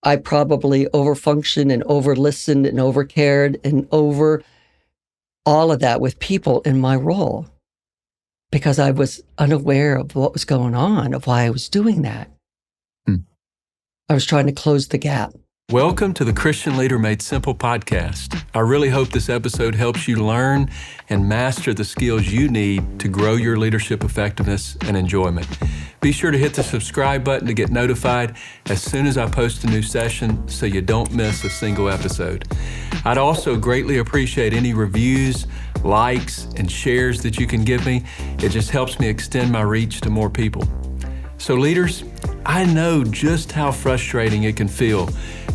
I probably overfunctioned and overlistened and overcared and over all of that with people in my role because I was unaware of what was going on, of why I was doing that. I was trying to close the gap. Welcome to the Christian Leader Made Simple podcast. I really hope this episode helps you learn and master the skills you need to grow your leadership effectiveness and enjoyment. Be sure to hit the subscribe button to get notified as soon as I post a new session so you don't miss a single episode. I'd also greatly appreciate any reviews, likes, and shares that you can give me. It just helps me extend my reach to more people. So leaders, I know just how frustrating it can feel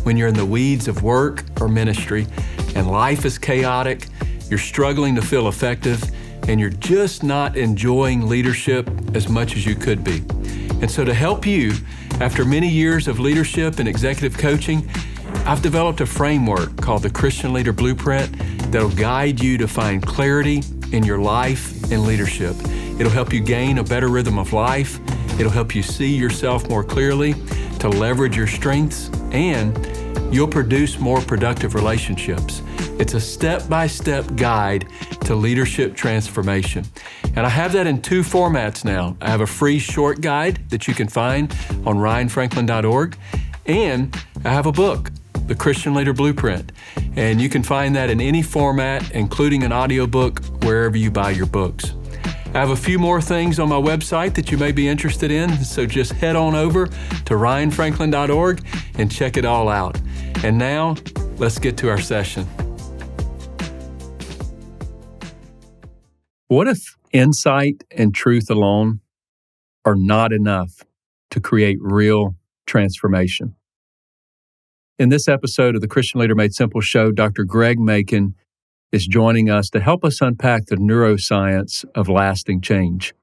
when you're in the weeds of work or ministry and life is chaotic, you're struggling to feel effective, and you're just not enjoying leadership as much as you could be. And so to help you, after many years of leadership and executive coaching, I've developed a framework called the Christian Leader Blueprint that'll guide you to find clarity in your life and leadership. It'll help you gain a better rhythm of life. It'll help you see yourself more clearly, to leverage your strengths, and you'll produce more productive relationships. It's a step-by-step guide to leadership transformation. And I have that in two formats now. I have a free short guide that you can find on ryanfranklin.org, and I have a book, the Christian Leader Blueprint. And you can find that in any format, including an audiobook, wherever you buy your books. I have a few more things on my website that you may be interested in, so just head on over to ryanfranklin.org and check it all out. And now, let's get to our session. What if insight and truth alone are not enough to create real transformation? In this episode of the Christian Leader Made Simple show, Dr. Gregg Makin is joining us to help us unpack the neuroscience of lasting change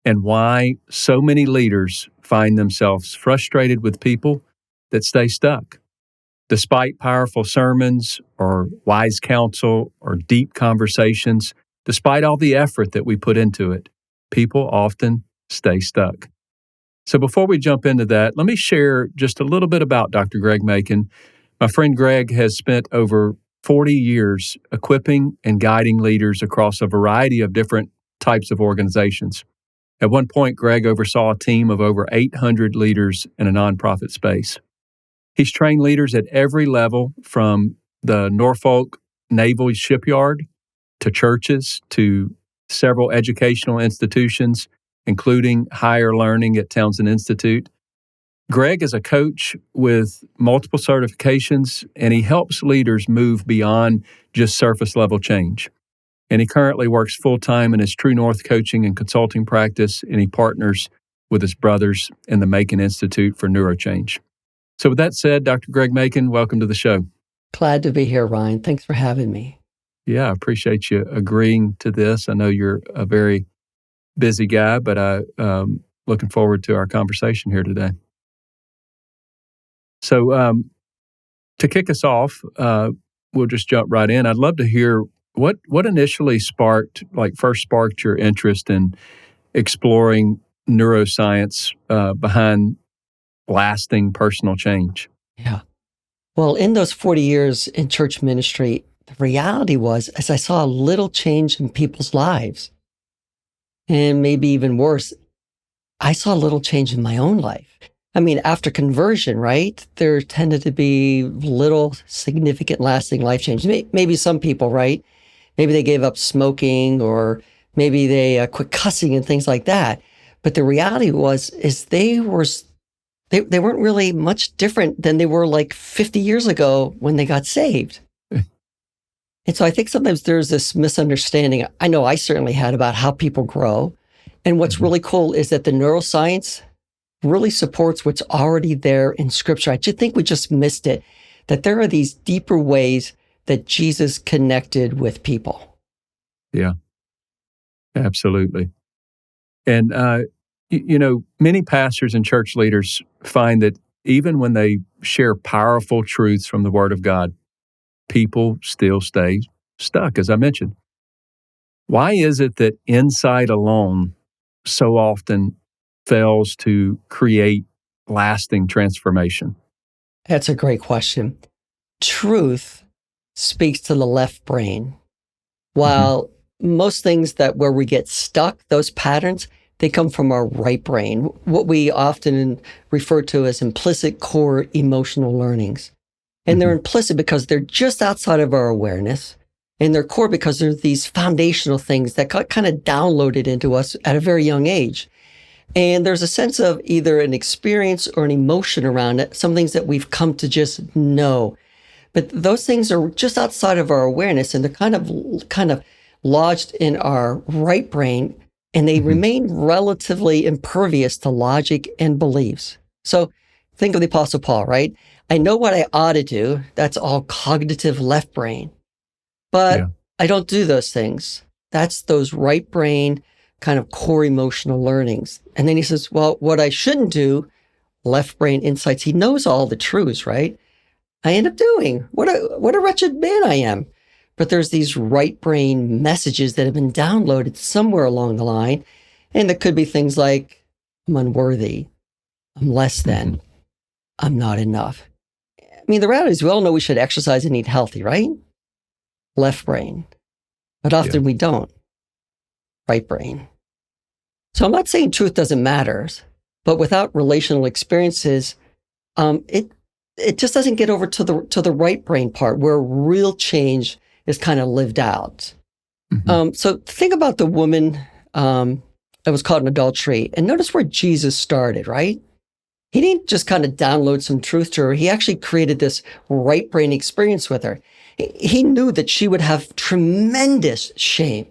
and why so many leaders find themselves frustrated with people that stay stuck. Despite powerful sermons or wise counsel or deep conversations, despite all the effort that we put into it, people often stay stuck. So before we jump into that, let me share just a little bit about Dr. Gregg Makin. My friend Gregg has spent over 40 years equipping and guiding leaders across a variety of different types of organizations. At one point, Gregg oversaw a team of over 800 leaders in a nonprofit space. He's trained leaders at every level, from the Norfolk Naval Shipyard to churches to several educational institutions, including higher learning at Townsend Institute. Gregg is a coach with multiple certifications, and he helps leaders move beyond just surface-level change. And he currently works full-time in his True North coaching and consulting practice, and he partners with his brothers in the Makin Institute for Neurochange. So with that said, Dr. Gregg Makin, welcome to the show. Glad to be here, Ryan. Thanks for having me. Yeah, I appreciate you agreeing to this. I know you're a very busy guy, but I'm looking forward to our conversation here today. So to kick us off, we'll just jump right in. I'd love to hear what initially first sparked your interest in exploring neuroscience behind lasting personal change. Yeah. Well, in those 40 years in church ministry, the reality was, as I saw a little change in people's lives, and maybe even worse, I saw a little change in my own life. I mean, after conversion, right, there tended to be little significant lasting life change. Maybe some people, right, maybe they gave up smoking, or maybe they quit cussing and things like that. But the reality is they weren't really much different than they were like 50 years ago when they got saved. And so I think sometimes there's this misunderstanding, I know I certainly had, about how people grow. And what's really cool is that the neuroscience really supports what's already there in Scripture. I think we just missed it, that there are these deeper ways that Jesus connected with people. Yeah, absolutely. And, many pastors and church leaders find that even when they share powerful truths from the Word of God, people still stay stuck, as I mentioned. Why is it that insight alone so often fails to create lasting transformation? That's a great question. Truth speaks to the left brain, Mm-hmm. while most things that where we get stuck, those patterns, they come from our right brain, what we often refer to as implicit core emotional learnings. And they're Mm-hmm. implicit because they're just outside of our awareness. And they're core because they're these foundational things that got kind of downloaded into us at a very young age. And there's a sense of either an experience or an emotion around it, some things that we've come to just know. But those things are just outside of our awareness, and they're kind of lodged in our right brain, and they Mm-hmm. remain relatively impervious to logic and beliefs. So think of the Apostle Paul, right? I know what I ought to do. That's all cognitive left brain. Yeah. But I don't do those things. That's those right brain kind of core emotional learnings. And then he says, well, what I shouldn't do, left brain insights. He knows all the truths, right? I end up doing. What a wretched man I am. But there's these right brain messages that have been downloaded somewhere along the line. And it could be things like, I'm unworthy, I'm less Mm-hmm. than, I'm not enough. I mean, the reality is we all know we should exercise and eat healthy, right? Left brain. But Yeah. often we don't. Right brain. So I'm not saying truth doesn't matter, but without relational experiences, it just doesn't get over to the right brain part where real change is kind of lived out. Mm-hmm. So think about the woman that was caught in adultery, and notice where Jesus started, right? He didn't just kind of download some truth to her. He actually created this right brain experience with her. He knew that she would have tremendous shame.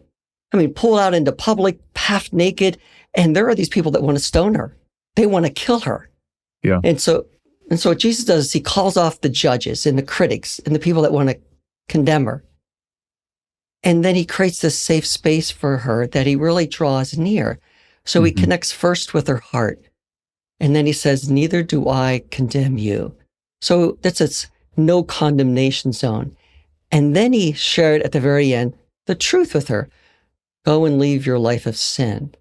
I mean, pull out into public, half naked, and there are these people that want to stone her. They want to kill her. Yeah. And so what Jesus does is he calls off the judges and the critics and the people that want to condemn her. And then he creates this safe space for her that he really draws near. So he Mm-hmm. connects first with her heart. And then he says, neither do I condemn you. So that's its no condemnation zone. And then he shared at the very end the truth with her. Go and leave your life of sin.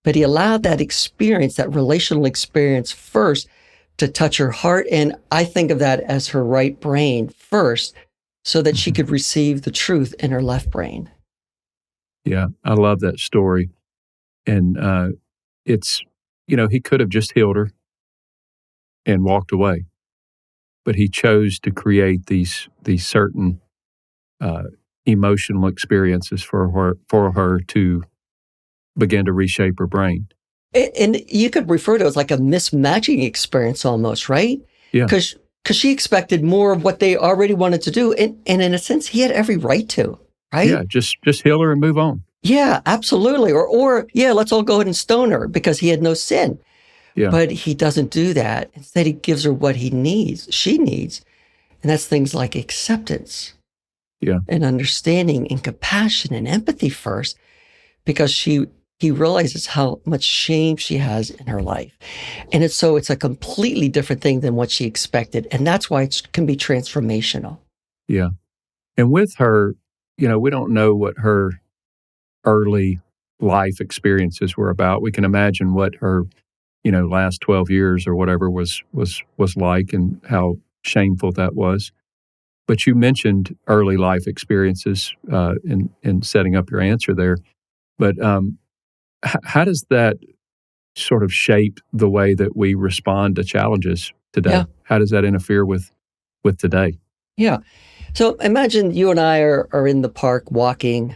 But he allowed that experience, that relational experience first to touch her heart. And I think of that as her right brain first, so that she Mm-hmm. could receive the truth in her left brain. Yeah. I love that story. And it's, he could have just healed her and walked away, but he chose to create these certain emotional experiences for her to begin to reshape her brain. And you could refer to it as like a mismatching experience almost, right? Yeah. Because she expected more of what they already wanted to do. And in a sense, he had every right to, right? Yeah, just heal her and move on. Yeah, absolutely. Or yeah, let's all go ahead and stone her because he had no sin. Yeah. But he doesn't do that. Instead, he gives her what she needs. And that's things like acceptance. Yeah. And understanding and compassion and empathy first, because he realizes how much shame she has in her life. And it's a completely different thing than what she expected. And that's why it can be transformational. Yeah. And with her, we don't know what her early life experiences were about. We can imagine what her, last 12 years or whatever was like and how shameful that was. But you mentioned early life experiences in setting up your answer there. But how does that sort of shape the way that we respond to challenges today? Yeah. How does that interfere with today? Yeah. So imagine you and I are in the park walking,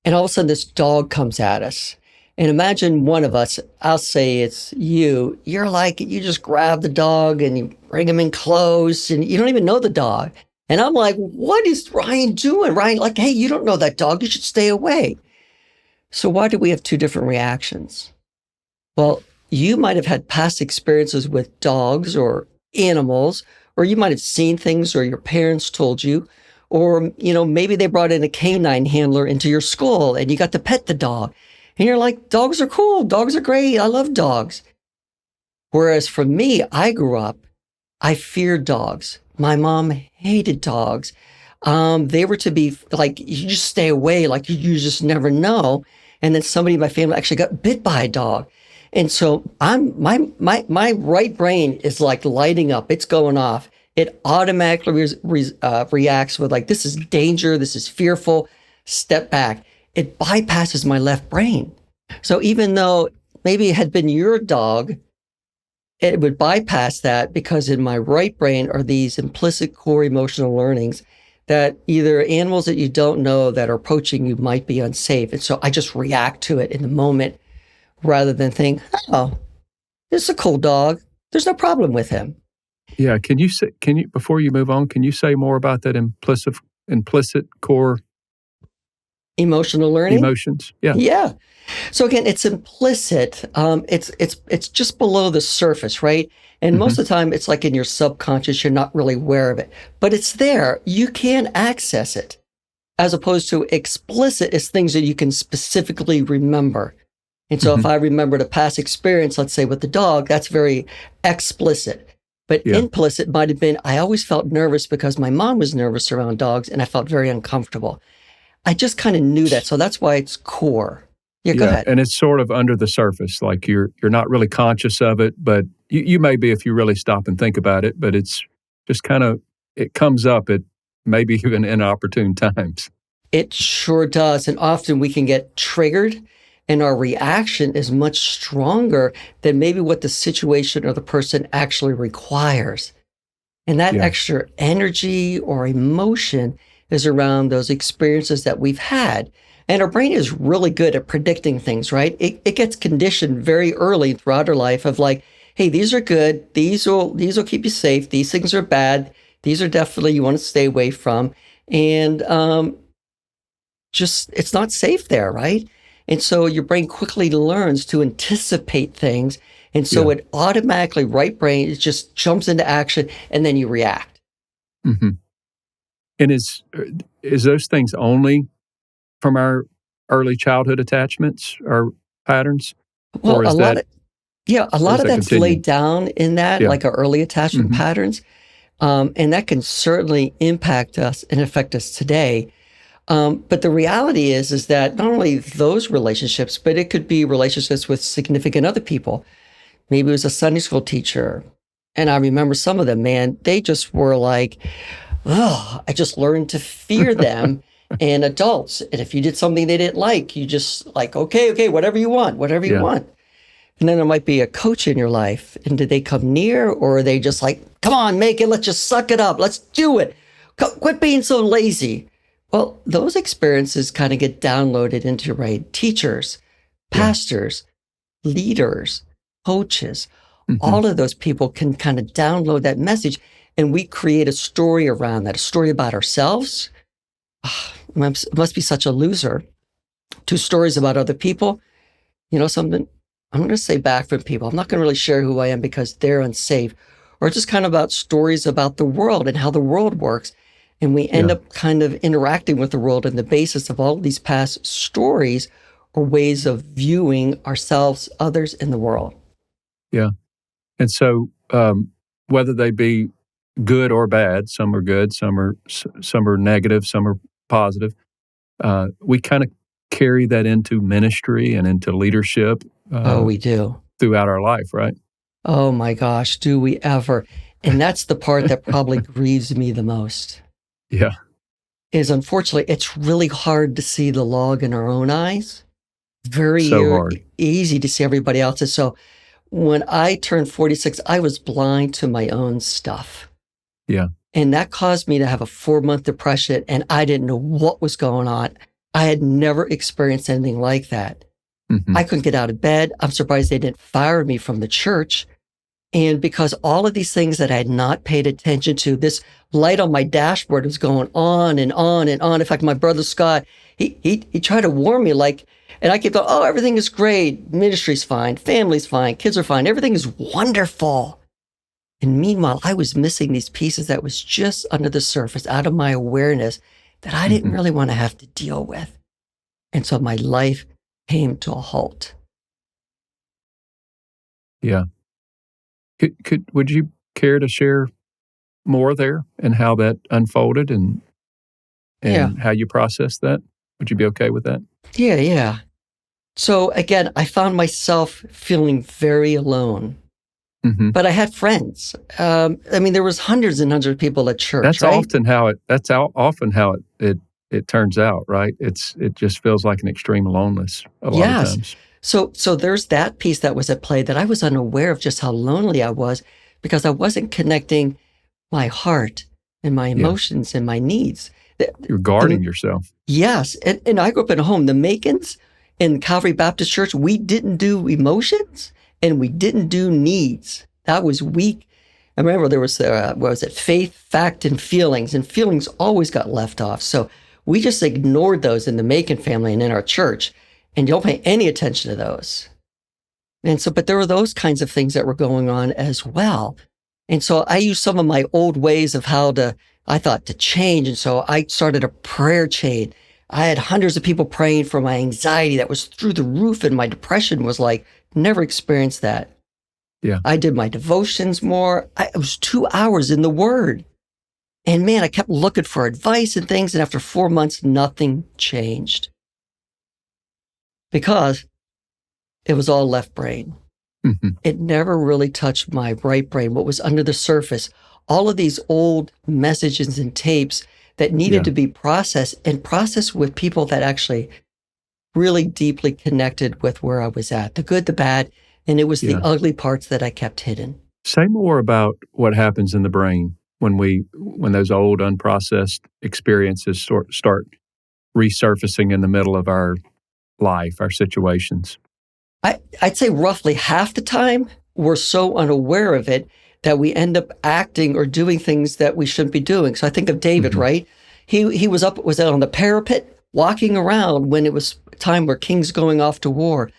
and all of a sudden this dog comes at us. And imagine one of us, I'll say it's you, you just grab the dog and you bring him in close and you don't even know the dog. And I'm like, what is Ryan doing? Ryan, like, hey, you don't know that dog. You should stay away. So why do we have two different reactions? Well, you might have had past experiences with dogs or animals, or you might have seen things or your parents told you, or, maybe they brought in a canine handler into your school and you got to pet the dog. And you're like, dogs are cool. Dogs are great. I love dogs. Whereas for me, I grew up, I feared dogs. My mom hated dogs. They were to be like, you just stay away. Like you just never know. And then somebody in my family actually got bit by a dog. And so my right brain is like lighting up. It's going off. it automatically reacts with like, this is danger, this is fearful, step back. It bypasses my left brain. So even though maybe it had been your dog, it would bypass that because in my right brain are these implicit core emotional learnings that either animals that you don't know that are approaching you might be unsafe. And so I just react to it in the moment rather than think, oh, this is a cool dog. There's no problem with him. Yeah. Can you before you move on, can you say more about that implicit core emotional learning? Emotions? Yeah. Yeah. So again, it's implicit. It's just below the surface, right? And most of the time, it's like in your subconscious, you're not really aware of it, but it's there. You can access it, as opposed to explicit is things that you can specifically remember. And so if I remembered a past experience, let's say with the dog, that's very explicit. But implicit might have been, I always felt nervous because my mom was nervous around dogs and I felt very uncomfortable. I just kind of knew that. So that's why it's core. Yeah, go ahead. And it's sort of under the surface, like you're not really conscious of it, but you may be if you really stop and think about it, but it's just kind of, it comes up at maybe even inopportune times. It sure does. And often we can get triggered and our reaction is much stronger than maybe what the situation or the person actually requires. And that extra energy or emotion is around those experiences that we've had. And our brain is really good at predicting things, right? It gets conditioned very early throughout our life of like, hey, these are good. These will keep you safe. These things are bad. These are definitely you want to stay away from. And just, it's not safe there, right? And so your brain quickly learns to anticipate things. And so it automatically, right brain, it just jumps into action and then you react. Mm-hmm. And is those things only from our early childhood attachments or patterns? Well, or a lot of that's continue? laid down in that, like our early attachment patterns. And that can certainly impact us and affect us today. But the reality is that not only those relationships, but it could be relationships with significant other people. Maybe it was a Sunday school teacher. And I remember some of them, man, they just were like, oh, I just learned to fear them and adults. And if you did something they didn't like, you just like, okay, whatever you want. And then there might be a coach in your life. And did they come near or are they just like, come on, make it, let's just suck it up. Let's do it. Quit being so lazy. Well, those experiences kind of get downloaded into, right? Teachers, pastors, leaders, coaches, all of those people can kind of download that message and we create a story around that, a story about ourselves. It must be such a loser. 2 stories about other people. You know something? I'm going to say back from people. I'm not going to really share who I am because they're unsafe. Or just kind of about stories about the world and how the world works. And we end up kind of interacting with the world on the basis of all of these past stories or ways of viewing ourselves, others, and the world. Yeah. And so whether they be good or bad, some are good, some are negative, some are positive, we kind of carry that into ministry and into leadership. We do. Throughout our life, right? Oh my gosh, do we ever? And that's the part that probably grieves me the most. Yeah. Is unfortunately, it's really hard to see the log in our own eyes. Very hard. Easy to see everybody else's. So when I turned 46, I was blind to my own stuff. Yeah. And that caused me to have a 4-month depression and I didn't know what was going on. I had never experienced anything like that. I couldn't get out of bed. I'm surprised they didn't fire me from the church. And because all of these things that I had not paid attention to, this light on my dashboard was going on and on and on. In fact, my brother Scott, he tried to warn me and I kept going, oh, everything is great. Ministry's fine. Family's fine. Kids are fine. Everything is wonderful. And meanwhile, I was missing these pieces that was just under the surface, out of my awareness that I didn't really want to have to deal with. And so my life came to a halt. Yeah. Would you care to share more there and how that unfolded and how you processed that? Would you be okay with that? Yeah. So again, I found myself feeling very alone. Mm-hmm. but I had friends. There was hundreds and hundreds of people at church, That's right? often how it turns out, right? It just feels like an extreme aloneness a lot of Yes. times. So there's that piece that was at play that I was unaware of just how lonely I was because I wasn't connecting my heart and my emotions and my needs. You're guarding yourself. Yes. And I grew up in a home. The Makins in Calvary Baptist Church, we didn't do emotions and we didn't do needs. That was weak. I remember there was, faith, fact, and feelings always got left off. So we just ignored those in the Makin family and in our church, and you don't pay any attention to those. And so, but there were those kinds of things that were going on as well. And so I used some of my old ways of I thought to change. And so I started a prayer chain. I had hundreds of people praying for my anxiety that was through the roof, and my depression was like, never experienced that. Yeah. I did my devotions more. It was 2 hours in the Word. And man, I kept looking for advice and things. And after 4 months, nothing changed because it was all left brain. Mm-hmm. It never really touched my right brain, what was under the surface. All of these old messages and tapes that needed to be processed with people that actually really deeply connected with where I was at, the good, the bad, and it was the ugly parts that I kept hidden. Say more about what happens in the brain when those old unprocessed experiences start resurfacing in the middle of our life, our situations. I'd say roughly half the time we're so unaware of it that we end up acting or doing things that we shouldn't be doing. So I think of David, right? He was on the parapet walking around when it was time where king's going off to war.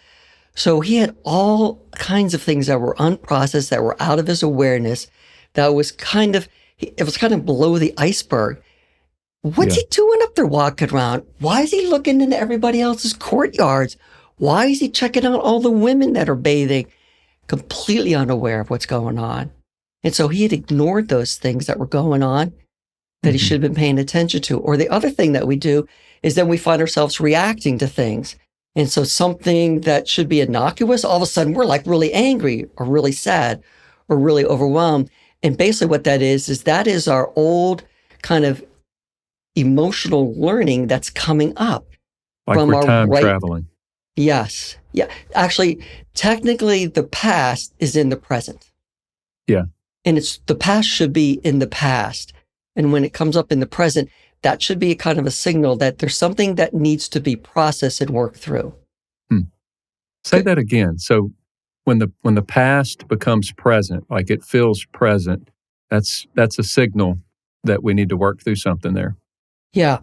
So he had all kinds of things that were unprocessed, that were out of his awareness, it was kind of below the iceberg. What's he doing up there walking around? Why is he looking into everybody else's courtyards? Why is he checking out all the women that are bathing? Completely unaware of what's going on. And so he had ignored those things that were going on that he should have been paying attention to. Or the other thing that we do is then we find ourselves reacting to things. And so something that should be innocuous, all of a sudden we're like really angry or really sad or really overwhelmed. And basically what that is that is our old kind of emotional learning that's coming up. Like from we're our time traveling. Yes. Yeah. Actually, technically, the past is in the present. Yeah. And the past should be in the past. And when it comes up in the present, that should be a kind of a signal that there's something that needs to be processed and worked through. Say that again. So when the past becomes present, like it feels present, that's a signal that we need to work through something there. Yeah.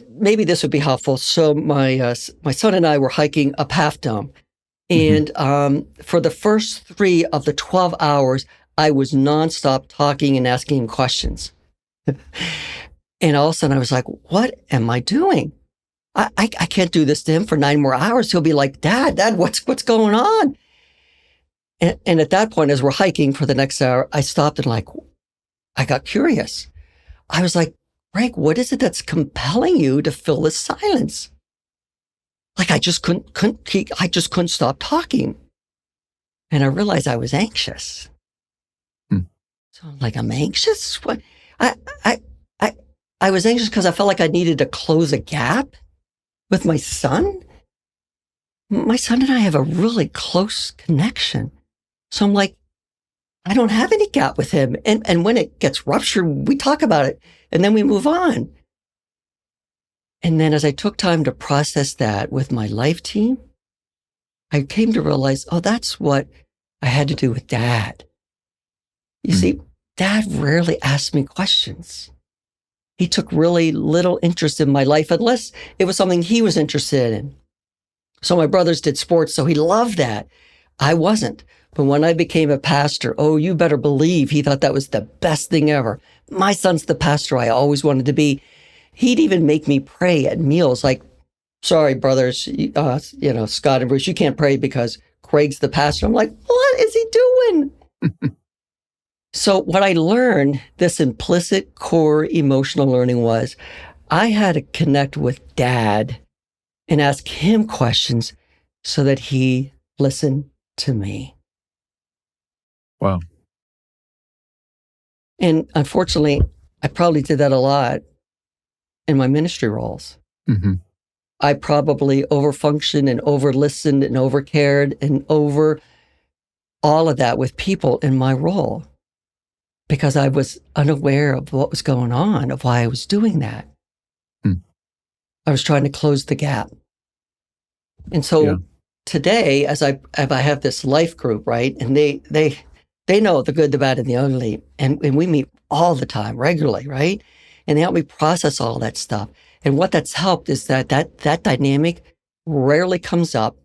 Maybe this would be helpful. So my son and I were hiking up Half Dome. And for the first 3 of the 12 hours, I was nonstop talking and asking him questions. And all of a sudden I was like, what am I doing? I can't do this to him for 9 more hours. He'll be like, Dad, what's going on? And at that point, as we're hiking for the next hour, I stopped and I got curious. I was like, Gregg, what is it that's compelling you to fill this silence? I just couldn't stop talking. And I realized I was anxious. So I'm like, I'm anxious? What? I was anxious because I felt like I needed to close a gap with my son. My son and I have a really close connection. So I'm like, I don't have any gap with him. And when it gets ruptured, we talk about it and then we move on. And then as I took time to process that with my life team, I came to realize, that's what I had to do with Dad. You see, Dad rarely asked me questions. He took really little interest in my life unless it was something he was interested in. So my brothers did sports, so he loved that. I wasn't. But when I became a pastor, you better believe he thought that was the best thing ever. My son's the pastor I always wanted to be. He'd even make me pray at meals like, sorry, brothers, Scott and Bruce, you can't pray because Craig's the pastor. I'm like, what is he doing? So what I learned, this implicit core emotional learning was I had to connect with Dad and ask him questions so that he listened to me. Wow. And unfortunately, I probably did that a lot in my ministry roles. Mm-hmm. I probably overfunctioned and overlistened and overcared and over all of that with people in my role because I was unaware of what was going on, of why I was doing that. I was trying to close the gap. And so today, as I have this life group, right? And they know the good, the bad, and the ugly. And we meet all the time, regularly, right? And they help me process all that stuff. And what that's helped is that dynamic rarely comes up.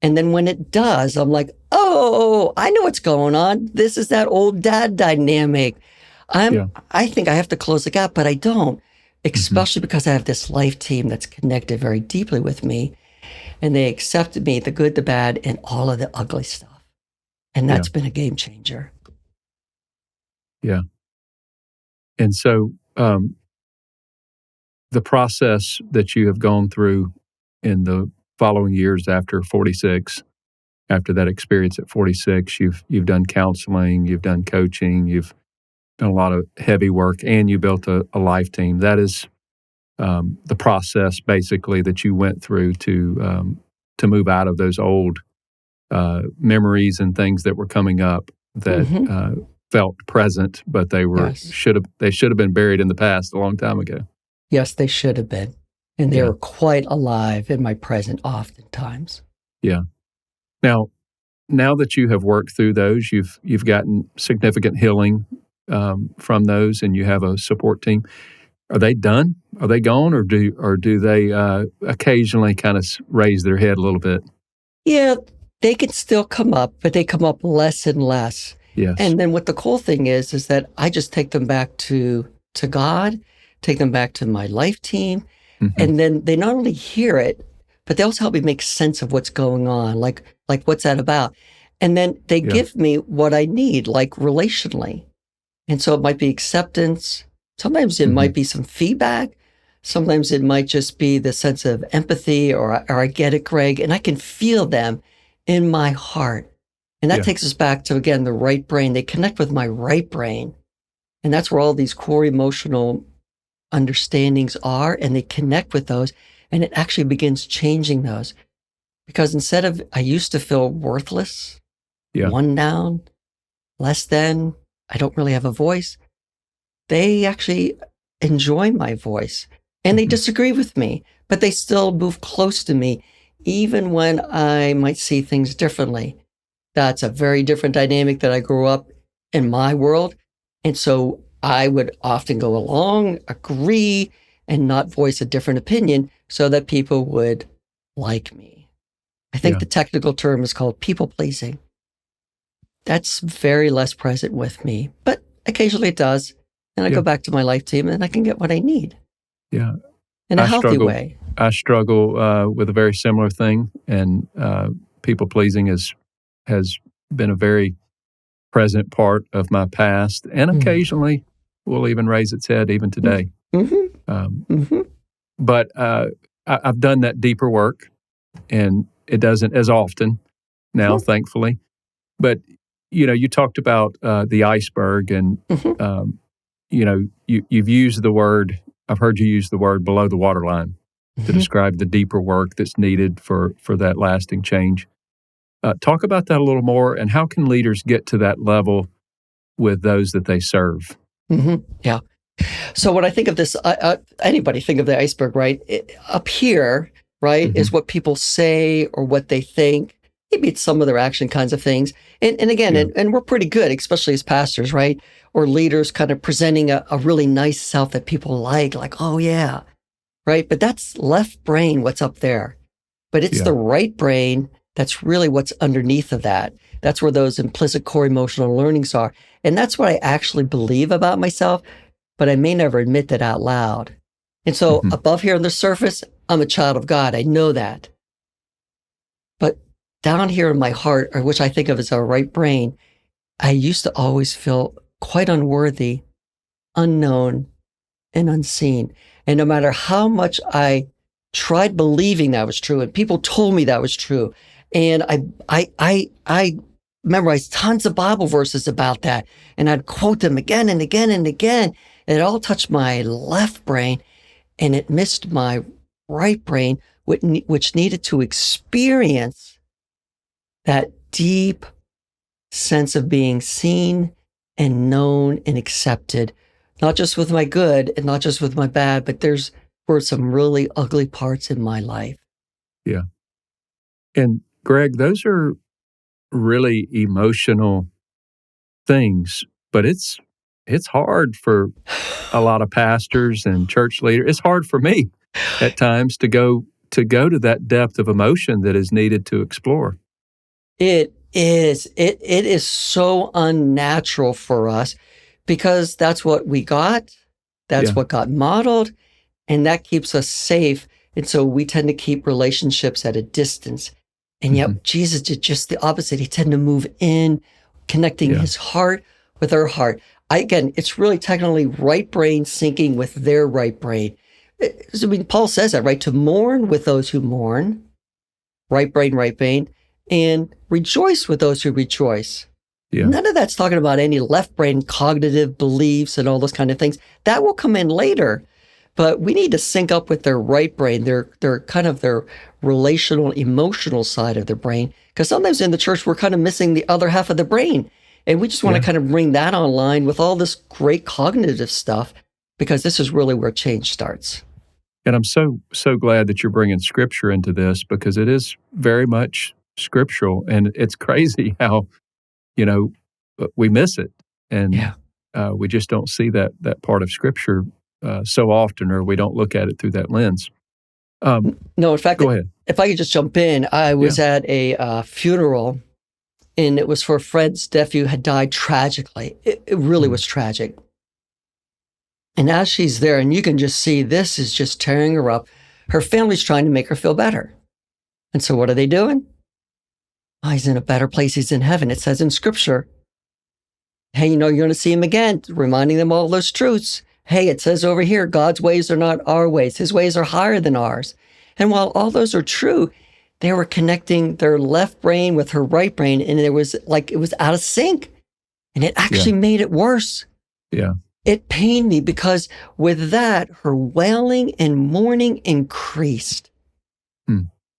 And then when it does, I'm like, oh, I know what's going on. This is that old dad dynamic. I think I have to close the gap, but I don't, especially because I have this life team that's connected very deeply with me. And they accepted me, the good, the bad, and all of the ugly stuff. And that's been a game changer. Yeah. And so the process that you have gone through in the following years after 46, after that experience at 46, you've done counseling, you've done coaching, you've done a lot of heavy work, and you built a life team. That is the process, basically, that you went through to move out of those old memories and things that were coming up that felt present, but they should have been buried in the past a long time ago. Yes, they should have been, and they were quite alive in my present, oftentimes. Yeah. Now that you have worked through those, you've gotten significant healing from those, and you have a support team. Are they done? Are they gone, or do they occasionally kind of raise their head a little bit? Yeah, they can still come up, but they come up less and less. Yes. And then what the cool thing is that I just take them back to God, take them back to my life team, and then they not only hear it, but they also help me make sense of what's going on, like what's that about? And then they give me what I need, like relationally. And so it might be acceptance. Sometimes it might be some feedback. Sometimes it might just be the sense of empathy or I get it, Gregg, and I can feel them in my heart. And that takes us back to, again, the right brain. They connect with my right brain. And that's where all these core emotional understandings are, and they connect with those, and it actually begins changing those. Because instead of, I used to feel worthless, one down, less than, I don't really have a voice, they actually enjoy my voice, and they disagree with me, but they still move close to me, even when I might see things differently. That's a very different dynamic that I grew up in my world. And so I would often go along, agree, and not voice a different opinion so that people would like me. I think the technical term is called people pleasing. That's very less present with me, but occasionally it does. And I go back to my life team and I can get what I need. Yeah. In a healthy way. I struggle with a very similar thing, and people pleasing has been a very present part of my past, and occasionally will even raise its head even today. But I've done that deeper work, and it doesn't as often now, thankfully. But, you talked about the iceberg, and, you've used the word, I've heard you use the word below the waterline to describe the deeper work that's needed for that lasting change. Talk about that a little more, and how can leaders get to that level with those that they serve? Yeah. So when I think of this, anybody think of the iceberg, right? Up here, right, is what people say or what they think. Maybe it's some of their action kinds of things. And again, and we're pretty good, especially as pastors, right? Or leaders kind of presenting a really nice self that people like, oh yeah, right? But that's left brain, what's up there. But it's the right brain that's really what's underneath of that. That's where those implicit core emotional learnings are. And that's what I actually believe about myself, but I may never admit that out loud. And so above here on the surface, I'm a child of God. I know that. But down here in my heart, or which I think of as our right brain, I used to always feel quite unworthy, unknown, and unseen. And no matter how much I tried believing that was true, and people told me that was true, and I memorize tons of Bible verses about that. And I'd quote them again and again and again. And it all touched my left brain and it missed my right brain, which needed to experience that deep sense of being seen and known and accepted, not just with my good and not just with my bad, but were some really ugly parts in my life. Yeah. And Gregg, those are really emotional things, but it's hard for a lot of pastors and church leaders. It's hard for me at times to go to that depth of emotion that is needed to explore. It is so unnatural for us because that's what we got. That's what got modeled, and that keeps us safe. And so we tend to keep relationships at a distance. And yet Jesus did just the opposite. He tended to move in, connecting his heart with our heart. Again, it's really technically right brain syncing with their right brain. I mean, Paul says that, right? To mourn with those who mourn, right brain, and rejoice with those who rejoice. Yeah. None of that's talking about any left brain cognitive beliefs and all those kind of things. That will come in later. But we need to sync up with their right brain, their kind of their relational, emotional side of their brain. Because sometimes in the church, we're kind of missing the other half of the brain. And we just want to kind of bring that online with all this great cognitive stuff, because this is really where change starts. And I'm so glad that you're bringing Scripture into this, because it is very much scriptural. And it's crazy how, we miss it. And we just don't see that part of Scripture so often, or we don't look at it through that lens. No, in fact, go ahead. If I could just jump in, I was at a funeral, and it was for a friend's nephew had died tragically. It really was tragic. And as she's there, and you can just see this is just tearing her up, her family's trying to make her feel better. And so what are they doing? Oh, he's in a better place. He's in heaven. It says in Scripture, hey, you're going to see him again, reminding them all those truths. Hey, it says over here, God's ways are not our ways. His ways are higher than ours. And while all those are true, they were connecting their left brain with her right brain, and it was out of sync. And it actually made it worse. Yeah. It pained me because with that, her wailing and mourning increased.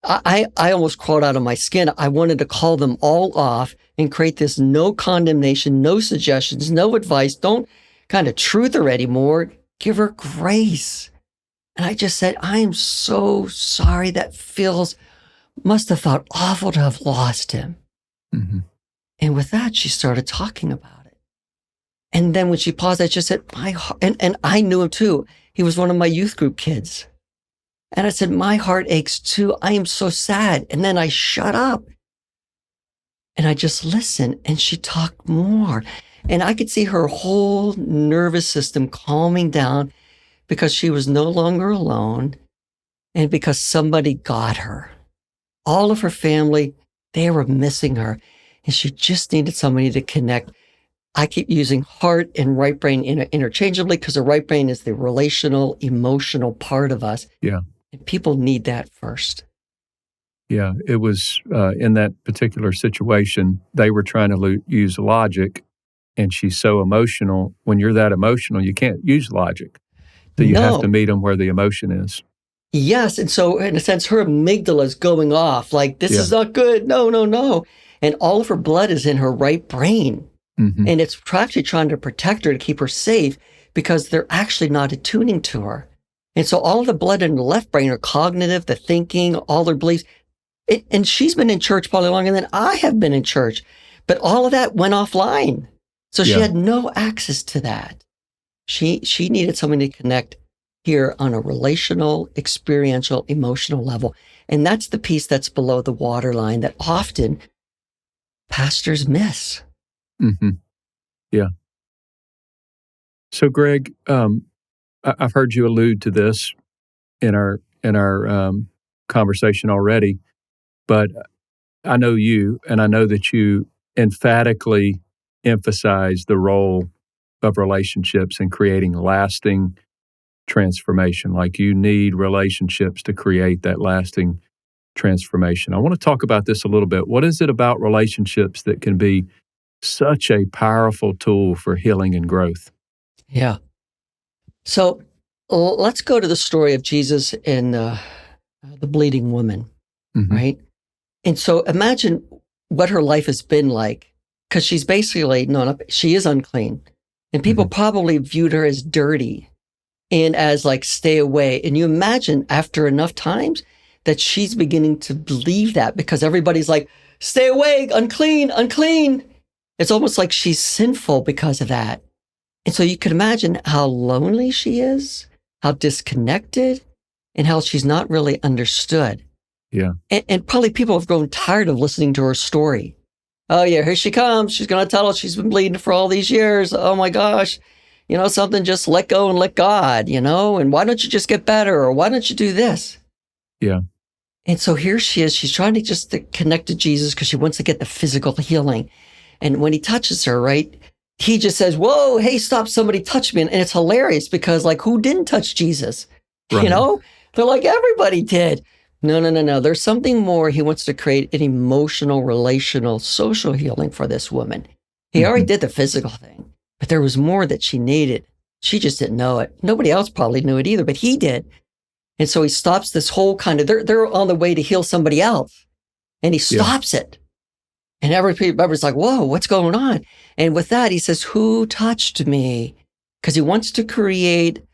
I almost crawled out of my skin. I wanted to call them all off and create this no condemnation, no suggestions, no advice. Don't kind of truth her anymore. Give her grace. And I just said, I am so sorry. That must have felt awful to have lost him. Mm-hmm. And with that, she started talking about it. And then when she paused, I just said, my heart, and I knew him too. He was one of my youth group kids. And I said, my heart aches too. I am so sad. And then I shut up. And I just listened, and she talked more. And I could see her whole nervous system calming down because she was no longer alone and because somebody got her. All of her family, they were missing her. And she just needed somebody to connect. I keep using heart and right brain interchangeably because the right brain is the relational, emotional part of us. Yeah. And people need that first. Yeah, it was in that particular situation, they were trying to use logic, and she's so emotional. When you're that emotional, you can't use logic. So you have to meet them where the emotion is. Yes, and so in a sense, her amygdala is going off, like, this is not good, no. And all of her blood is in her right brain. Mm-hmm. And it's actually trying to protect her, to keep her safe, because they're actually not attuning to her. And so all of the blood in the left brain are cognitive, the thinking, all her beliefs. And she's been in church probably longer than I have been in church. But all of that went offline. So she had no access to that. She needed someone to connect here on a relational, experiential, emotional level. And that's the piece that's below the waterline that often pastors miss. Mm-hmm. Yeah. So, Gregg, I've heard you allude to this in our conversation already, but I know you, and I know that you emphatically emphasize the role of relationships in creating lasting transformation. Like, you need relationships to create that lasting transformation. I want to talk about this a little bit. What is it about relationships that can be such a powerful tool for healing and growth? Yeah. So let's go to the story of Jesus and the bleeding woman, Mm-hmm. right? And so imagine what her life has been like, because she's basically, she is unclean. And people probably viewed her as dirty and as like, stay away. And you imagine after enough times that she's beginning to believe that because everybody's like, stay away, unclean, unclean. It's almost like she's sinful because of that. And so you can imagine how lonely she is, how disconnected, and how she's not really understood. Yeah. And probably people have grown tired of listening to her story. Oh yeah, here she comes. She's going to tell us she's been bleeding for all these years. Oh my gosh. Something, just let go and let God, and why don't you just get better? Or why don't you do this? Yeah. And so here she is. She's trying to connect to Jesus because she wants to get the physical healing. And when he touches her, right, he just says, whoa, hey, stop, somebody touch me. And it's hilarious because like, who didn't touch Jesus? Right. They're like, everybody did. No. There's something more. He wants to create an emotional, relational, social healing for this woman. He already did the physical thing, but there was more that she needed. She just didn't know it. Nobody else probably knew it either, but he did. And so he stops this whole kind of, they're on the way to heal somebody else. And he stops it. And everybody's like, whoa, what's going on? And with that, he says, who touched me? Because he wants to create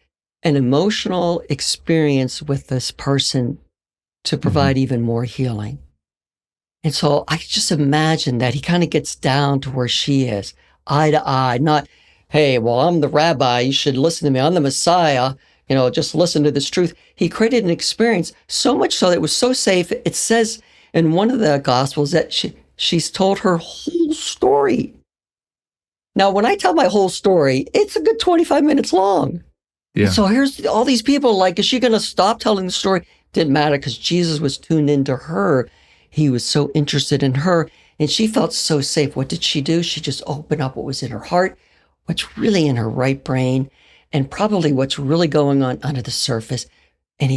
an emotional experience with this person to provide even more healing. And so I just imagine that he kind of gets down to where she is, eye to eye, not, hey, well, I'm the rabbi, you should listen to me, I'm the Messiah, just listen to this truth. He created an experience so much so that it was so safe. It says in one of the Gospels that she's told her whole story. Now, when I tell my whole story, it's a good 25 minutes long. Yeah. So here's all these people like, is she going to stop telling the story? Didn't matter because Jesus was tuned into her. He was so interested in her and she felt so safe. What did she do? She just opened up what was in her heart, what's really in her right brain, and probably what's really going on under the surface. And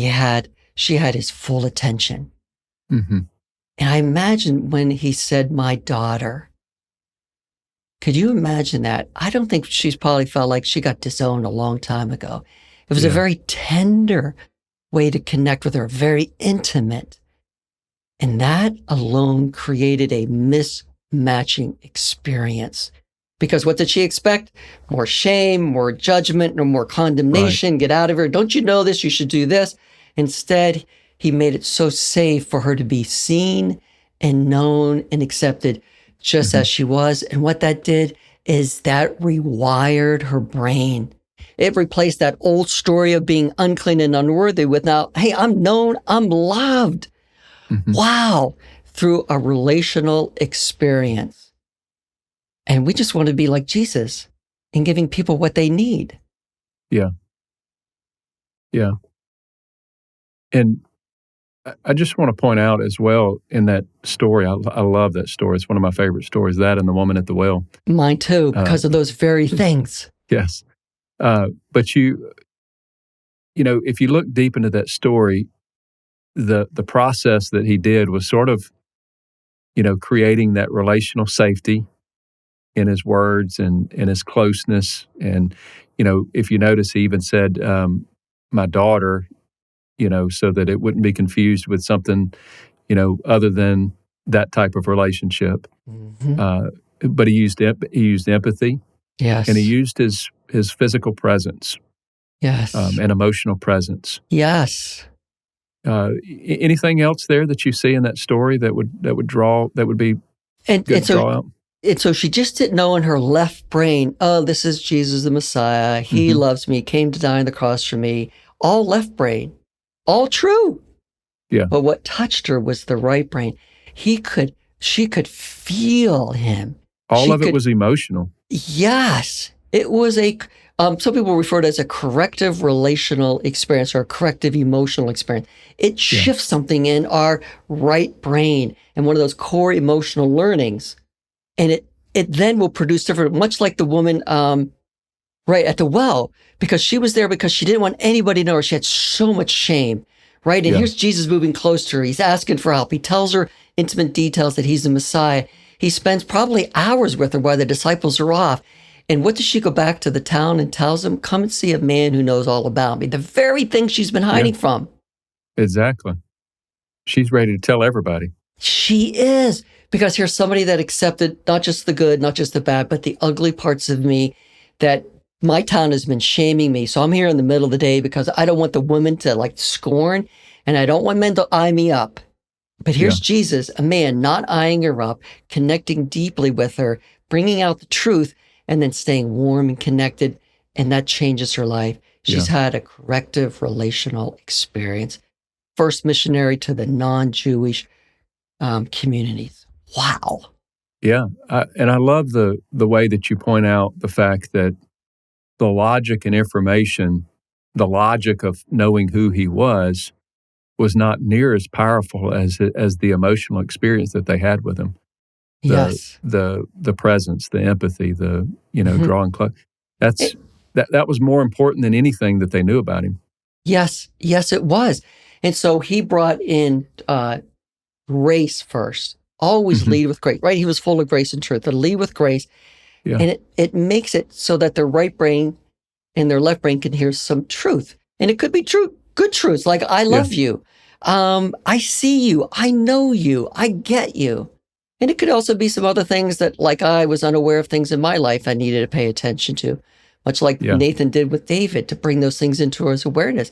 she had his full attention. And I imagine when he said, my daughter, could you imagine that? I don't think she's probably felt like she got disowned a long time ago. It was a very tender way to connect with her, very intimate. And that alone created a mismatching experience. Because what did she expect? More shame, more judgment, or more condemnation. Right. Get out of here. Don't you know this? You should do this. Instead, he made it so safe for her to be seen and known and accepted just as she was. And what that did is that rewired her brain. It replaced that old story of being unclean and unworthy with now, hey, I'm known, I'm loved. Wow. Through a relational experience. And we just want to be like Jesus in giving people what they need. Yeah. Yeah. And I just want to point out as well in that story, I love that story. It's one of my favorite stories, that and the woman at the well. Mine too, because of those very things. Yes. But if you look deep into that story, the process that he did was sort of, creating that relational safety in his words and in his closeness. And, if you notice, he even said, my daughter, so that it wouldn't be confused with something, other than that type of relationship. But he used empathy. Yes. And he used his physical presence. Yes. And emotional presence. Yes. Anything else there that you see in that story that would be good to draw out? And so she just didn't know in her left brain, oh, this is Jesus the Messiah. He loves me, came to die on the cross for me. All left brain, all true. Yeah. But what touched her was the right brain. She could feel him. All of it was emotional. Yes. It was some people refer to it as a corrective relational experience or a corrective emotional experience. It shifts something in our right brain and one of those core emotional learnings. And it then will produce different, much like the woman right at the well, because she was there because she didn't want anybody to know her. She had so much shame, right? And Yeah. here's Jesus moving close to her. He's asking for help. He tells her intimate details that he's the Messiah. He spends probably hours with her while the disciples are off. And what does she go back to the town and tells them? Come and see a man who knows all about me. The very thing she's been hiding from. Exactly. She's ready to tell everybody. She is. Because here's somebody that accepted not just the good, not just the bad, but the ugly parts of me that my town has been shaming me. So I'm here in the middle of the day because I don't want the women to like scorn, and I don't want men to eye me up. But here's Jesus, a man not eyeing her up, connecting deeply with her, bringing out the truth, and then staying warm and connected. And that changes her life. She's had a corrective relational experience. First missionary to the non-Jewish communities. Wow. Yeah. And I love the way that you point out the fact that the logic and information, the logic of knowing who he was not near as powerful as the emotional experience that they had with him. The presence, the empathy, the drawing close. That was more important than anything that they knew about him. Yes, it was. And so he brought in grace first. Always lead with grace, right? He was full of grace and truth. To lead with grace, and it makes it so that their right brain and their left brain can hear some truth, and it could be true, good truths like "I love you," "I see you," "I know you," "I get you," and it could also be some other things that, like, I was unaware of things in my life I needed to pay attention to, much like Nathan did with David to bring those things into his awareness.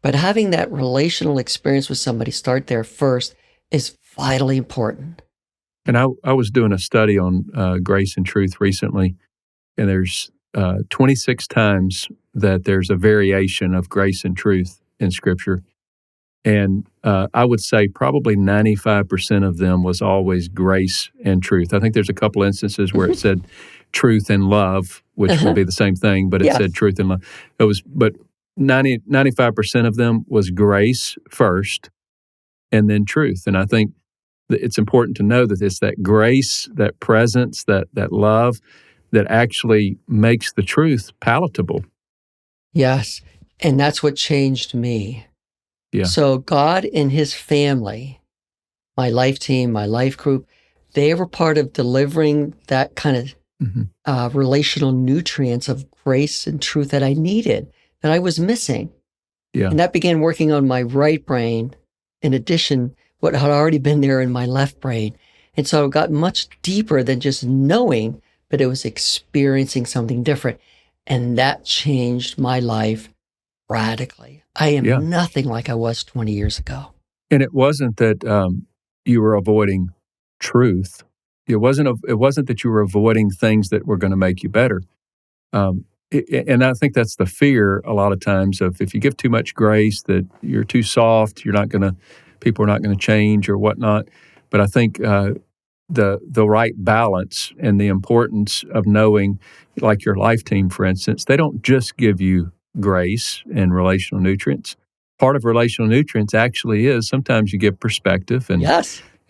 But having that relational experience with somebody, start there first, is vitally important. And I was doing a study on grace and truth recently, and there's 26 times that there's a variation of grace and truth in Scripture. And I would say probably 95% of them was always grace and truth. I think there's a couple instances where it said truth and love, which would be the same thing, but it said truth and love. But 95% of them was grace first and then truth. And I think it's important to know that it's that grace, that presence, that love that actually makes the truth palatable. Yes, and that's what changed me. Yeah. So God and his family, my life team, my life group, they were part of delivering that kind of relational nutrients of grace and truth that I needed, that I was missing. Yeah. And that began working on my right brain, in addition what had already been there in my left brain. And so it got much deeper than just knowing, but it was experiencing something different. And that changed my life radically. I am nothing like I was 20 years ago. And it wasn't that you were avoiding truth. It wasn't that you were avoiding things that were going to make you better. And I think that's the fear a lot of times of if you give too much grace, that you're too soft, people are not going to change or whatnot. But I think the right balance and the importance of knowing, like your life team, for instance, they don't just give you grace and relational nutrients. Part of relational nutrients actually is sometimes you give perspective and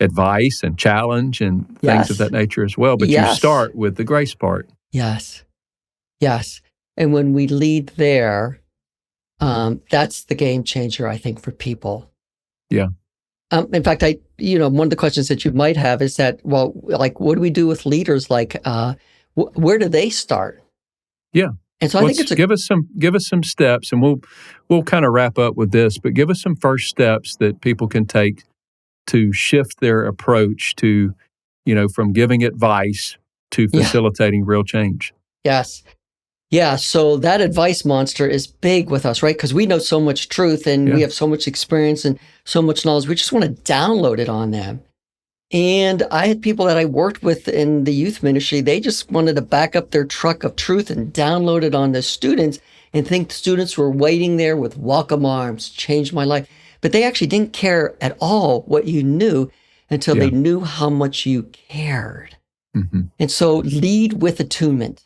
advice and challenge and things of that nature as well. But you start with the grace part. Yes. And when we lead there, that's the game changer, I think, for people. Yeah. In fact, one of the questions that you might have is that, well, like, what do we do with leaders? Like, where do they start? Yeah. And so I think give us some steps, and we'll kind of wrap up with this. But give us some first steps that people can take to shift their approach to, from giving advice to facilitating real change. Yes. Yeah, so that advice monster is big with us, right? Because we know so much truth and we have so much experience and so much knowledge. We just want to download it on them. And I had people that I worked with in the youth ministry, they just wanted to back up their truck of truth and download it on the students and think the students were waiting there with welcome arms, changed my life. But they actually didn't care at all what you knew until they knew how much you cared. Mm-hmm. And so lead with attunement.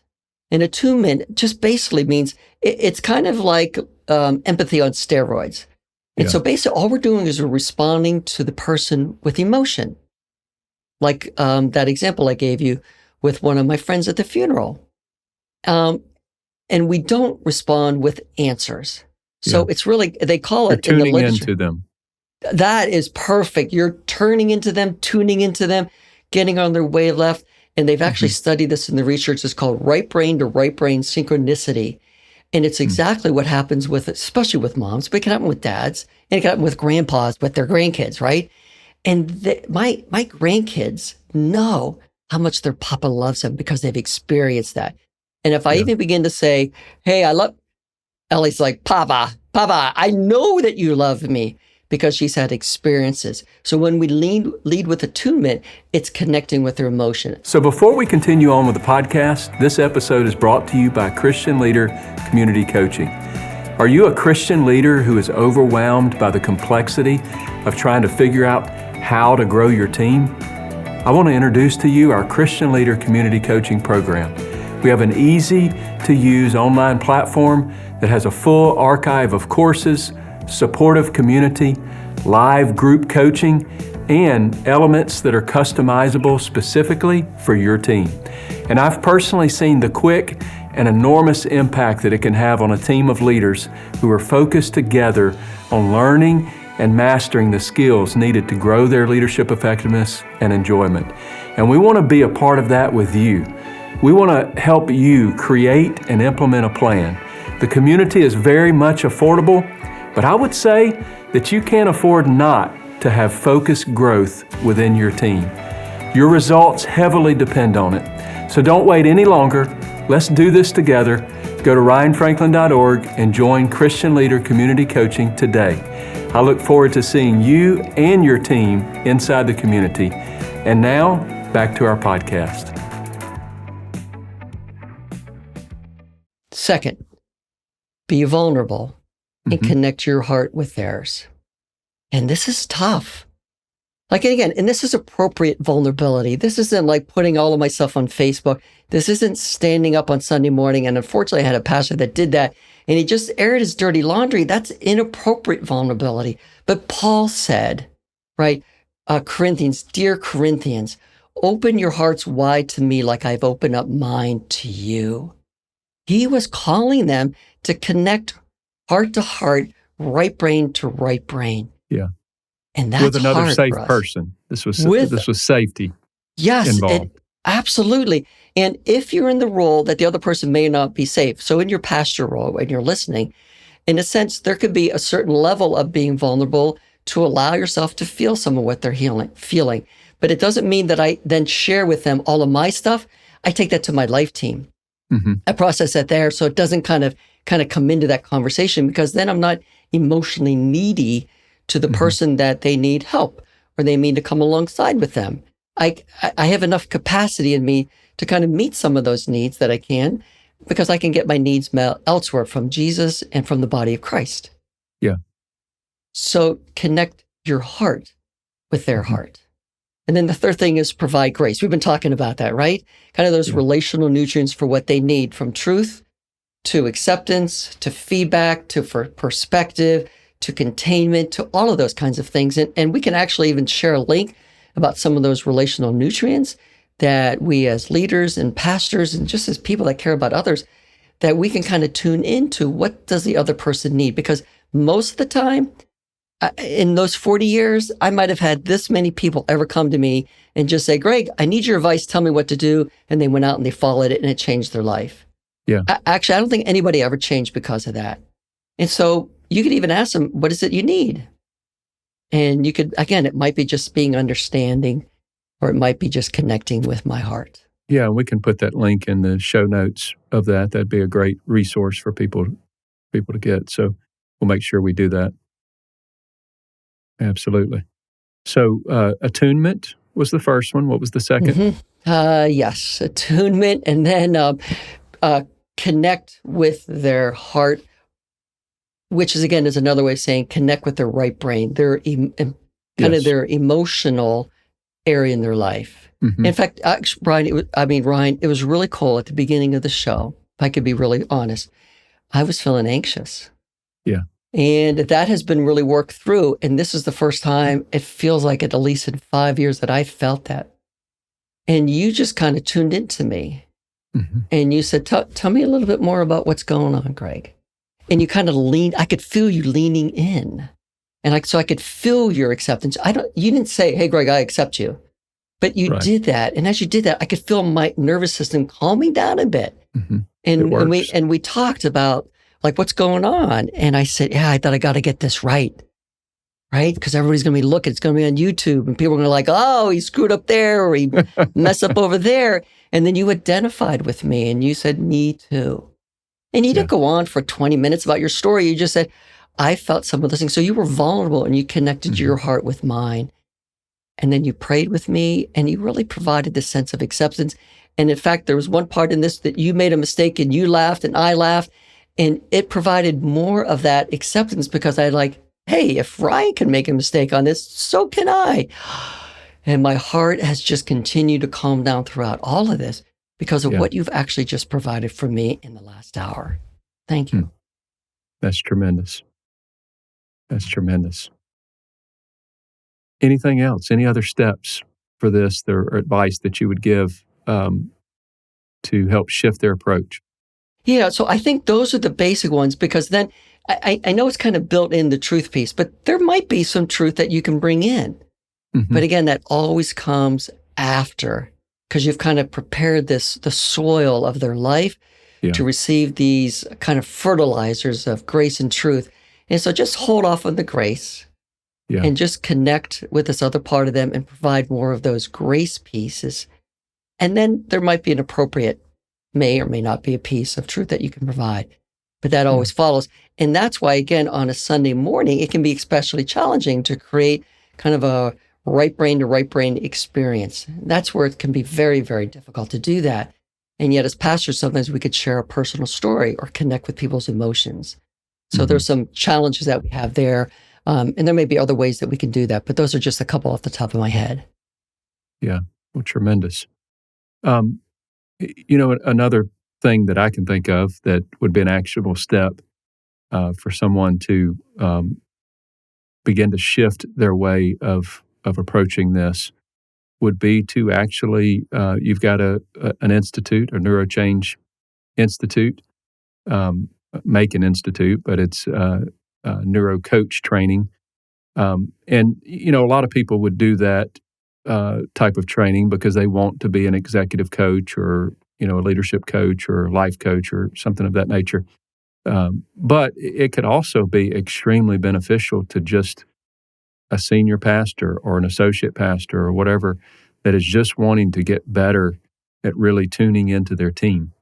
And attunement just basically means it's kind of like empathy on steroids. And so basically all we're doing is we're responding to the person with emotion. Like that example I gave you with one of my friends at the funeral. And we don't respond with answers. So it's really, they call it tuning in the literature. into them. That is perfect. You're turning into them, tuning into them, getting on their way left. And they've actually studied this in the research. It's called right brain to right brain synchronicity. And it's exactly what happens with, especially with moms, but it can happen with dads, and it can happen with grandpas, with their grandkids, right? And my grandkids know how much their papa loves them because they've experienced that. And if I even begin to say, hey, I love, Ellie's like, Papa, I know that you love me, because she's had experiences. So when we lead with attunement, it's connecting with their emotion. So before we continue on with the podcast, this episode is brought to you by Christian Leader Community Coaching. Are you a Christian leader who is overwhelmed by the complexity of trying to figure out how to grow your team? I want to introduce to you our Christian Leader Community Coaching program. We have an easy-to-use online platform that has a full archive of courses, supportive community, live group coaching, and elements that are customizable specifically for your team. And I've personally seen the quick and enormous impact that it can have on a team of leaders who are focused together on learning and mastering the skills needed to grow their leadership effectiveness and enjoyment. And we want to be a part of that with you. We want to help you create and implement a plan. The community is very much affordable, but I would say that you can't afford not to have focused growth within your team. Your results heavily depend on it. So don't wait any longer. Let's do this together. Go to ryanfranklin.org and join Christian Leader Community Coaching today. I look forward to seeing you and your team inside the community. And now, back to our podcast. Second, be vulnerable and connect your heart with theirs. And this is tough. Like, again, and this is appropriate vulnerability. This isn't like putting all of myself on Facebook. This isn't standing up on Sunday morning. And unfortunately, I had a pastor that did that, and he just aired his dirty laundry. That's inappropriate vulnerability. But Paul said, right, Corinthians, dear Corinthians, open your hearts wide to me like I've opened up mine to you. He was calling them to connect heart to heart, right brain to right brain. Yeah. And that's with another hard safe for us. person. This was safety. Yes, involved. Absolutely. And if you're in the role that the other person may not be safe, so in your pastor role, when you're listening, in a sense, there could be a certain level of being vulnerable to allow yourself to feel some of what they're feeling. But it doesn't mean that I then share with them all of my stuff. I take that to my life team. I process that there, so it doesn't kind of come into that conversation, because then I'm not emotionally needy to the person that they need help or they need to come alongside with them. I have enough capacity in me to kind of meet some of those needs that I can, because I can get my needs met elsewhere from Jesus and from the body of Christ. Yeah. So connect your heart with their heart. And then the third thing is provide grace. We've been talking about that, right? Kind of those relational nutrients for what they need, from truth to acceptance, to feedback, to for perspective, to containment, to all of those kinds of things. And we can actually even share a link about some of those relational nutrients that we as leaders and pastors and just as people that care about others, that we can kind of tune into what does the other person need. Because most of the time, in those 40 years, I might have had this many people ever come to me and just say, Gregg, I need your advice. Tell me what to do. And they went out and they followed it and it changed their life. Yeah. Actually, I don't think anybody ever changed because of that. And so you could even ask them, what is it you need? And you could, again, it might be just being understanding, or it might be just connecting with my heart. Yeah, and we can put that link in the show notes of that. That'd be a great resource for people to get. So we'll make sure we do that. Absolutely. So attunement was the first one. What was the second? Yes, attunement, and then connect with their heart, which is, again, is another way of saying connect with their right brain, their of their emotional area in their life. In fact, Ryan, it was really cool at the beginning of the show. If I could be really honest, I was feeling anxious. Yeah. And that has been really worked through. And this is the first time it feels like at least in 5 years that I felt that. And you just kind of tuned into me. And you said, tell me a little bit more about what's going on, Gregg. And you kind of leaned, I could feel you leaning in. And so I could feel your acceptance. You didn't say, hey, Gregg, I accept you. But you did that. And as you did that, I could feel my nervous system calming down a bit. Mm-hmm. And we talked about like what's going on. And I said, yeah, I thought I got to get this right. Because everybody's going to be looking. It's going to be on YouTube. And people are going to like, oh, he screwed up there or he messed up over there. And then you identified with me and you said, me too. And you didn't go on for 20 minutes about your story. You just said, I felt some of those things. So you were vulnerable and you connected your heart with mine. And then you prayed with me and you really provided this sense of acceptance. And in fact, there was one part in this that you made a mistake and you laughed and I laughed. And it provided more of that acceptance because I like, hey, if Ryan can make a mistake on this, so can I. And my heart has just continued to calm down throughout all of this because of what you've actually just provided for me in the last hour. Thank you. That's tremendous. That's tremendous. Anything else? Any other steps for this or advice that you would give to help shift their approach? Yeah, so I think those are the basic ones because then I know it's kind of built in the truth piece, but there might be some truth that you can bring in. Mm-hmm. But again, that always comes after because you've kind of prepared the soil of their life to receive these kind of fertilizers of grace and truth. And so just hold off on the grace and just connect with this other part of them and provide more of those grace pieces. And then there might be an appropriate, may or may not be a piece of truth that you can provide. But that always follows. And that's why, again, on a Sunday morning, it can be especially challenging to create kind of a right brain to right brain experience. That's where it can be very, very difficult to do that. And yet as pastors, sometimes we could share a personal story or connect with people's emotions. So there's some challenges that we have there. And there may be other ways that we can do that, but those are just a couple off the top of my head. Yeah, well, tremendous. Another thing that I can think of that would be an actionable step for someone to begin to shift their way of approaching this would be to actually, you've got an institute, a neurochange institute, Makin Institute, but it's neurocoach training. And, a lot of people would do that type of training because they want to be an executive coach or, a leadership coach or life coach or something of that nature. But it could also be extremely beneficial to just a senior pastor or an associate pastor or whatever that is just wanting to get better at really tuning into their team.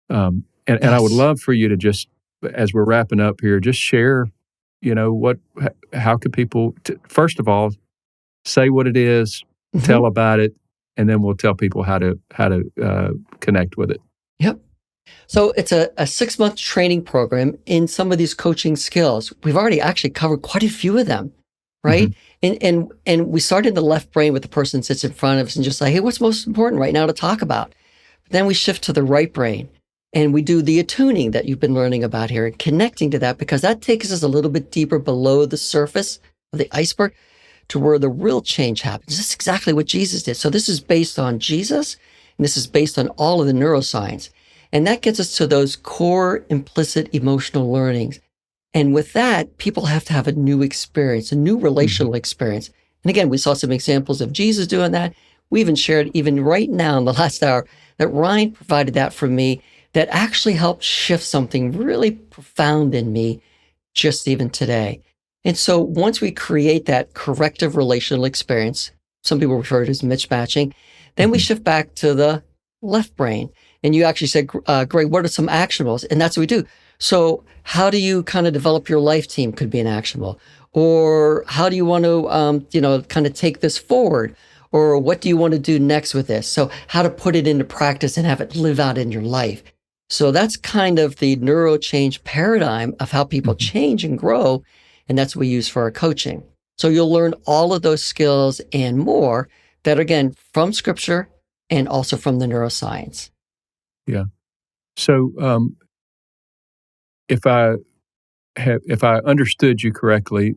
And I would love for you to just, as we're wrapping up here, just share, how could people, first of all, say what it is, tell about it, and then we'll tell people how to connect with it. Yep. So it's a 6-month training program in some of these coaching skills. We've already actually covered quite a few of them, right? And we start in the left brain with the person sits in front of us and just like, hey, what's most important right now to talk about? But then we shift to the right brain and we do the attuning that you've been learning about here and connecting to that because that takes us a little bit deeper below the surface of the iceberg to where the real change happens. This is exactly what Jesus did. So this is based on Jesus, and this is based on all of the neuroscience. And that gets us to those core implicit emotional learnings. And with that, people have to have a new experience, a new relational experience. And again, we saw some examples of Jesus doing that. We even shared, even right now in the last hour, that Ryan provided that for me that actually helped shift something really profound in me just even today. And so once we create that corrective relational experience, some people refer to it as mismatching, then we shift back to the left brain. And you actually said, Gregg, what are some actionables? And that's what we do. So how do you kind of develop your life team could be an actionable? Or how do you want to, kind of take this forward? Or what do you want to do next with this? So how to put it into practice and have it live out in your life. So that's kind of the neuro change paradigm of how people change and grow. And that's what we use for our coaching. So you'll learn all of those skills and more that, again, from scripture and also from the neuroscience. Yeah. So if I understood you correctly,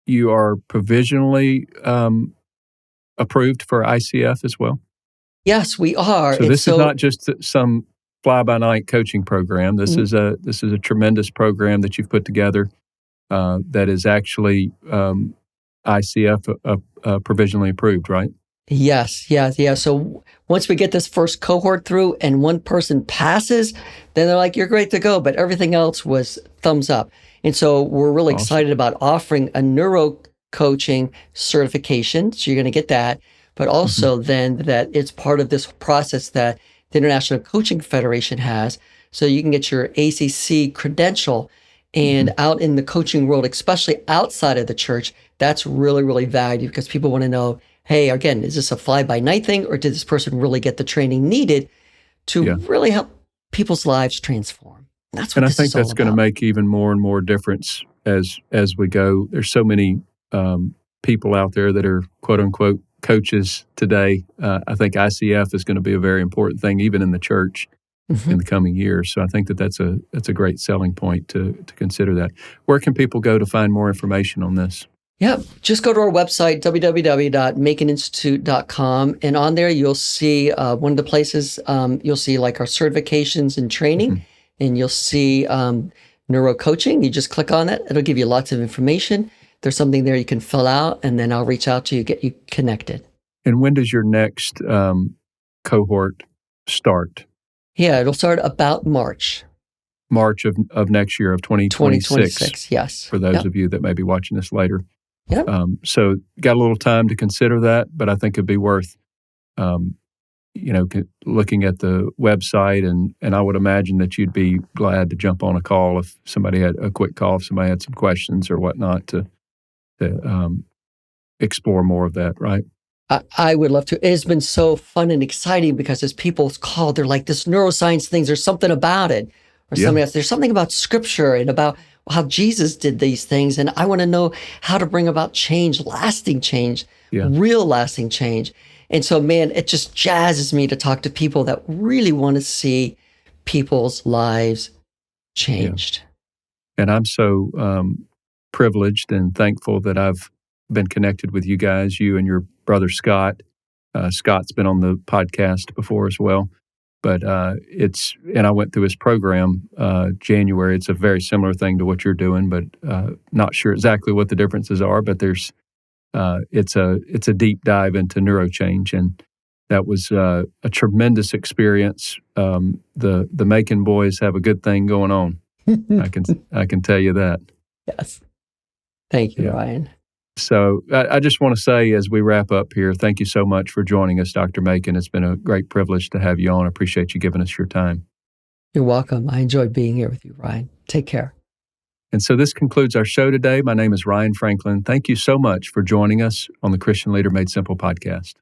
you are provisionally approved for ICF as well? Yes, we are. So this is not just some fly-by-night coaching program. This is a tremendous program that you've put together. that is actually ICF provisionally approved, right? Yes. So once we get this first cohort through and one person passes, then they're like, you're great to go. But everything else was thumbs up. And so we're really excited about offering a neuro coaching certification. So you're going to get that. But also then that it's part of this process that the International Coaching Federation has. So you can get your ACC credential. And out in the coaching world, especially outside of the church, that's really, really valued because people want to know, hey, again, is this a fly-by-night thing, or did this person really get the training needed to really help people's lives transform? That's what and this I think is all that's going to make even more and more difference as we go. There's so many people out there that are quote-unquote coaches today. I think ICF is going to be a very important thing, even in the church in the coming years. So I think that's a great selling point to consider that. Where can people go to find more information on this? Yeah, just go to our website, www.makininstitute.com. And on there, you'll see one of the places, you'll see like our certifications and training, and you'll see neuro coaching. You just click on it. It'll give you lots of information. There's something there you can fill out, and then I'll reach out to you, get you connected. And when does your next cohort start? Yeah, it'll start about March of next year, of 2026. 2026, yes. For those of you that may be watching this later. Yep. So got a little time to consider that, but I think it'd be worth, looking at the website, and I would imagine that you'd be glad to jump on a call if somebody had a quick call, if somebody had some questions or whatnot to explore more of that, right? I would love to. It has been so fun and exciting because as people call, they're like, this neuroscience thing, there's something about it. Or something else. There's something about scripture and about how Jesus did these things. And I want to know how to bring about change, lasting change, real lasting change. And so, man, it just jazzes me to talk to people that really want to see people's lives changed. Yeah. And I'm so privileged and thankful that I've been connected with you guys, you and your brother Scott. Scott's been on the podcast before as well. But and I went through his program January. It's a very similar thing to what you're doing, but not sure exactly what the differences are. But it's a deep dive into neurochange, and that was a tremendous experience. The Makin boys have a good thing going on. I can tell you that. Yes, thank you, Ryan. So I just want to say as we wrap up here, thank you so much for joining us, Dr. Makin. It's been a great privilege to have you on. I appreciate you giving us your time. You're welcome. I enjoyed being here with you, Ryan. Take care. And so this concludes our show today. My name is Ryan Franklin. Thank you so much for joining us on the Christian Leader Made Simple podcast.